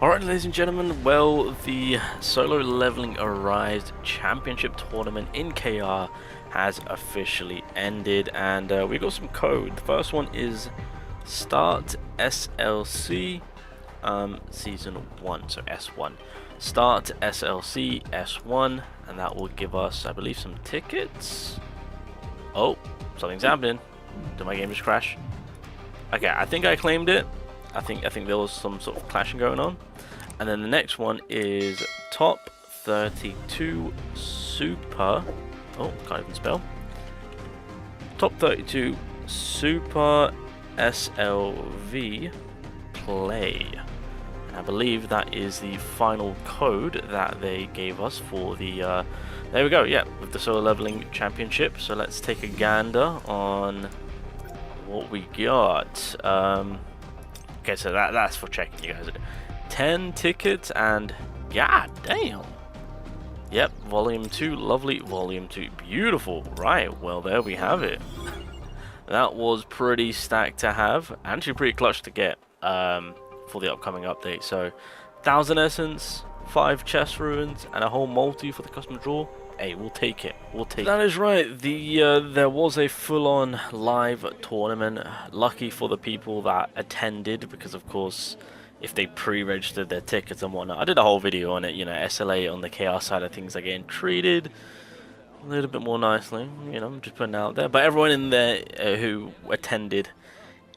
Alright, ladies and gentlemen, well, the Solo Leveling Arise Championship Tournament in KR has officially ended, and we got some code. The first one is Start SLC Season 1, so S1. Start SLC S1, and that will give us, I believe, some tickets. Oh, something's happening. Did my game just crash? Okay, I think I claimed it. I think there was some sort of clashing going on. And then the next one is Top 32 Super. Oh, can't even spell. Top 32 Super SLV Play. And I believe that is the final code that they gave us for the. There we go. Yeah, with the Solo Leveling Championship. So let's take a gander on what we got. Okay, so that's for checking, you guys. 10 tickets and god damn. Yep, volume 2, lovely. Volume 2, beautiful. Right, well, there we have it. That was pretty stacked to have. Actually pretty clutch to get for the upcoming update. So 1000 essence, 5 chest ruins, and a whole multi for the custom draw. Hey, we'll take it. We'll take it. That is right. There was a full-on live tournament. Lucky for the people that attended, because of course, if they pre-registered their tickets and whatnot, I did a whole video on it. You know, SLA on the KR side of things are getting treated a little bit more nicely. You know, I'm just putting it out there. But everyone in there who attended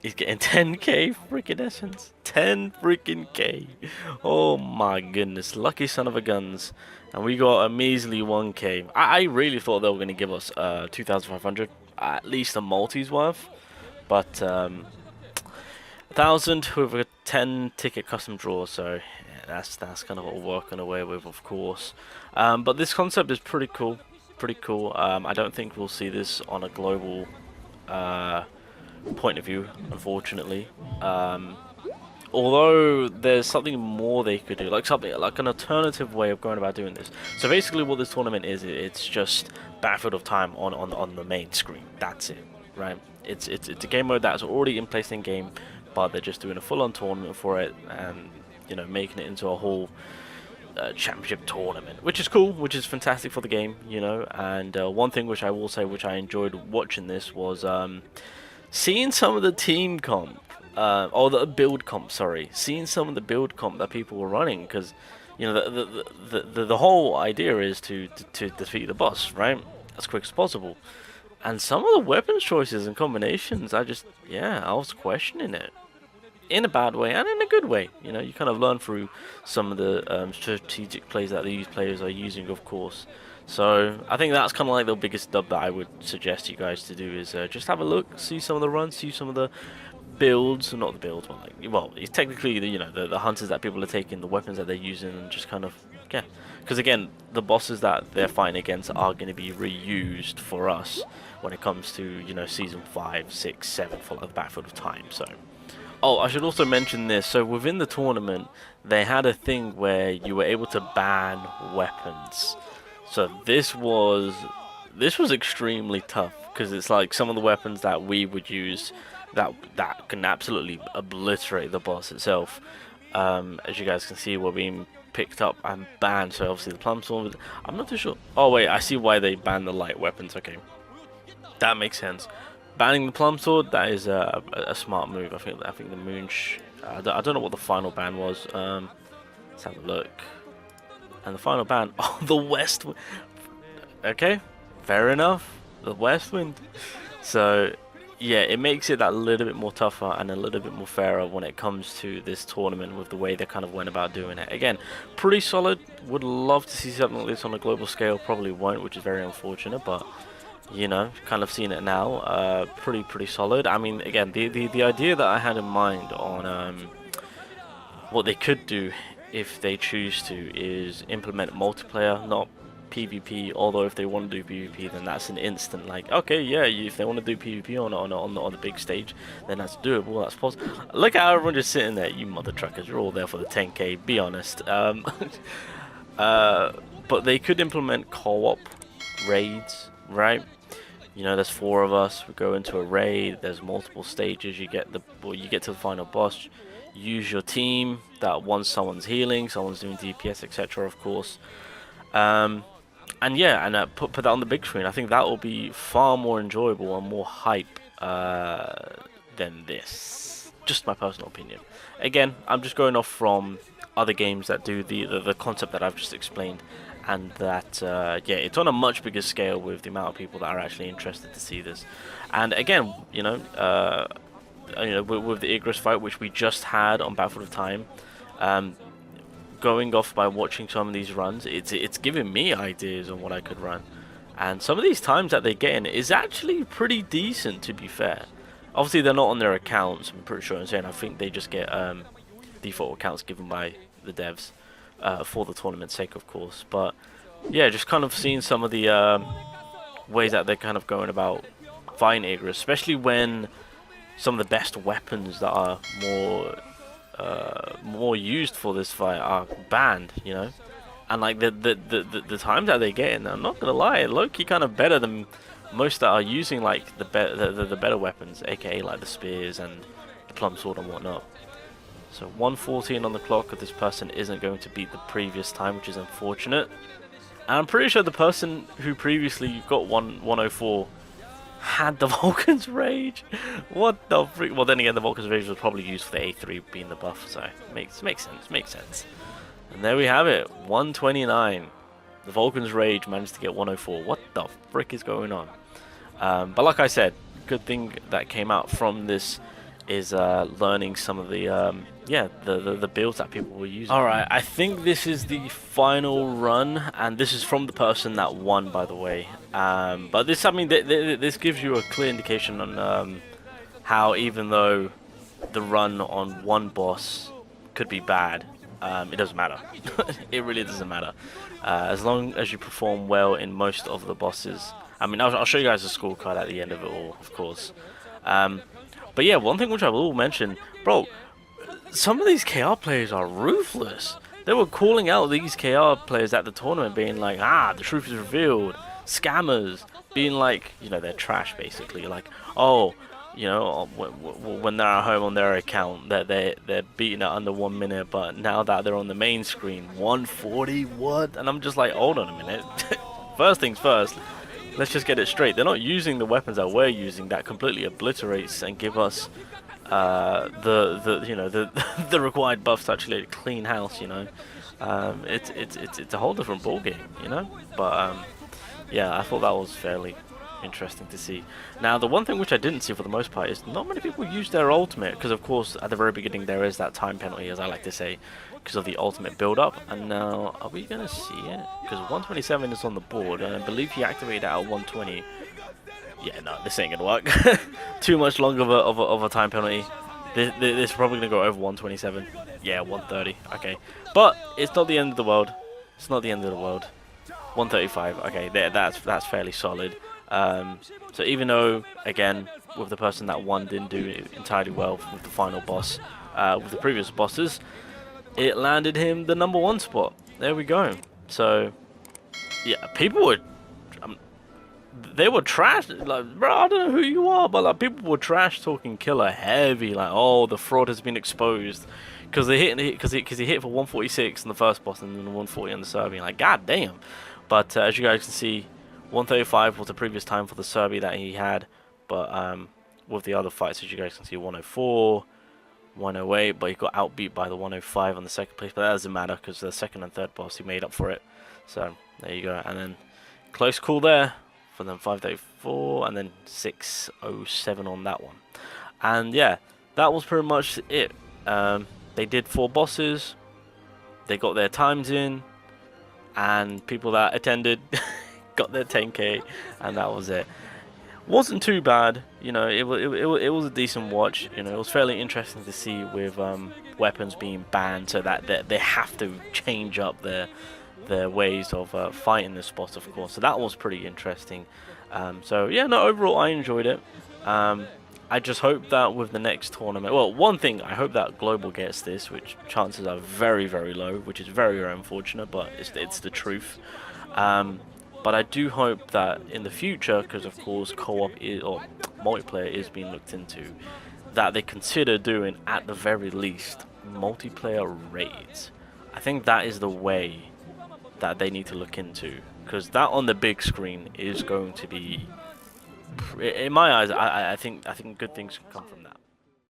is getting 10k freaking essence. 10 freaking k. Oh my goodness. Lucky son of a guns. And we got a measly 1k. I really thought they were going to give us 2,500. At least a multi's worth. But 1,000 with a 10 ticket custom draw. So yeah, that's kind of what we're working away with, of course. But this concept is pretty cool. Pretty cool. I don't think we'll see this on a global point of view, unfortunately. Although there's something more they could do, like an alternative way of going about doing this. So basically, what this tournament is, it's just Battlefield of Time on the main screen. That's it, right? It's a game mode that's already in place in game, but they're just doing a full-on tournament for it, and you know, making it into a whole championship tournament, which is cool, which is fantastic for the game, you know. And one thing which I will say, which I enjoyed watching this, was seeing some of the team comp. Or the build comp, sorry. Seeing some of the build comp that people were running, because you know the whole idea is to defeat the boss, right, as quick as possible. And some of the weapons choices and combinations, I was questioning it in a bad way and in a good way. You know, you kind of learn through some of the strategic plays that these players are using, of course. So I think that's kind of like the biggest dub that I would suggest you guys to do, is just have a look, see some of the runs, see some of the builds, not the builds, but like, well, it's technically the hunters that people are taking, the weapons that they're using, and just kind of, yeah, because again, the bosses that they're fighting against are going to be reused for us when it comes to, you know, season 5, 6, 7 for the Battlefield of Time. So, oh, I should also mention this. So within the tournament, they had a thing where you were able to ban weapons. So this was extremely tough, because it's like some of the weapons that we would use that can absolutely obliterate the boss itself. As you guys can see, we're being picked up and banned. So obviously the plum sword, I'm not too sure. Oh wait, I see why they banned the light weapons. Okay, that makes sense. Banning the plum sword, that is a smart move. I think the moon. I don't know what the final ban was. Let's have a look. And the final ban. Oh, the west wind. Okay, fair enough. The west wind. So yeah, it makes it that little bit more tougher and a little bit more fairer when it comes to this tournament, with the way they kind of went about doing it. Again, pretty solid. Would love to see something like this on a global scale. Probably won't, which is very unfortunate, but you know, kind of seeing it now. Pretty solid. I mean, again, the idea that I had in mind on what they could do if they choose to is implement multiplayer, not PvP. Although if they want to do PvP, then that's an instant, like, okay, yeah, if they want to do PvP on the big stage, then that's doable, that's possible. Look at everyone just sitting there, you mother truckers, you're all there for the 10k, be honest. But they could implement co-op raids, right? You know, there's 4 of us, we go into a raid, there's multiple stages, you get to the final boss, use your team. That once someone's healing, someone's doing DPS, etc. Of course. And yeah, and put that on the big screen. I think that will be far more enjoyable and more hype than this. Just my personal opinion. Again, I'm just going off from other games that do the concept that I've just explained, and that yeah, it's on a much bigger scale with the amount of people that are actually interested to see this. And again, you know, with the Igris fight, which we just had on Battlefield of Time, going off by watching some of these runs, it's giving me ideas on what I could run, and some of these times that they get in is actually pretty decent, to be fair. Obviously, they're not on their accounts. I'm pretty sure I'm saying I think they just get default accounts given by the devs for the tournament's sake, of course. But yeah, just kind of seeing some of the ways that they're kind of going about fighting Igris, especially when some of the best weapons that are more used for this fight are banned, you know. And like the times that they get in, I'm not gonna lie, low-key kind of better than most that are using like the better weapons, aka like the spears and the plum sword and whatnot. So 114 on the clock, if this person isn't going to beat the previous time, which is unfortunate. And I'm pretty sure the person who previously got 104 had the Vulcan's Rage. What the freak? Well, then again, the Vulcan's Rage was probably used for the A3 being the buff, so makes sense. And there we have it, 129. The Vulcan's Rage managed to get 104. What the frick is going on? But like I said, good thing that came out from this is learning some of the yeah, the builds that people were using. Alright, I think this is the final run, and this is from the person that won, by the way. But this, I mean, this gives you a clear indication on how, even though the run on one boss could be bad, it doesn't matter. It really doesn't matter. As long as you perform well in most of the bosses. I mean, I'll show you guys the scorecard at the end of it all, of course. But yeah, one thing which I will mention, bro, some of these KR players are ruthless. They were calling out these KR players at the tournament, being like, the truth is revealed. Scammers, being like, you know, they're trash, basically. Like, oh, you know, when they're at home on their account, they're beating it under 1 minute, but now that they're on the main screen, 140, what? And I'm just like, hold on a minute. First things first, let's just get it straight. They're not using the weapons that we're using that completely obliterates and give us the required buffs to actually clean house, you know. It's a whole different ball game, you know. But yeah, I thought that was fairly interesting to see. Now, the one thing which I didn't see for the most part is not many people use their ultimate, because of course at the very beginning there is that time penalty, as I like to say, because of the ultimate build up. And now, are we gonna see it? Because 127 is on the board, and I believe he activated it at 120. Yeah, no, this ain't gonna work. Too much longer of a time penalty. This is probably gonna go over 127. Yeah, 130. Okay, but it's not the end of the world. It's not the end of the world. 135. Okay, that's fairly solid. So even though, again, with the person that won didn't do entirely well with the final boss, with the previous bosses, it landed him the #1 spot. There we go. So yeah, people were they were trash. Like, bro, I don't know who you are, but like, people were trash talking Killer heavy. Like, oh, the fraud has been exposed because he hit for 146 in the first boss and then 140 on the Serbian. Like, god damn. But as you guys can see, 135 was the previous time for the Serbi that he had. But with the other fights, as you guys can see, 104, 108, but he got outbeat by the 105 on the second place. But that doesn't matter because the second and third boss, he made up for it. So there you go. And then close call there for them, 534, and then 607 on that one. And yeah, that was pretty much it. They did 4 bosses. They got their times in, and people that attended got their 10k, and that was it. Wasn't too bad, you know. It was a decent watch. You know, it was fairly interesting to see with weapons being banned, so that they have to change up their ways of fighting this boss, of course. So that was pretty interesting. So yeah, no, overall I enjoyed it. I just hope that with the next tournament, well, one thing, I hope that Global gets this, which chances are very, very low, which is very, very unfortunate, but it's the truth. But I do hope that in the future, because of course co-op or multiplayer is being looked into, that they consider doing at the very least multiplayer raids. I think that is the way that they need to look into, because that on the big screen is going to be, in my eyes, I think good things can come from that.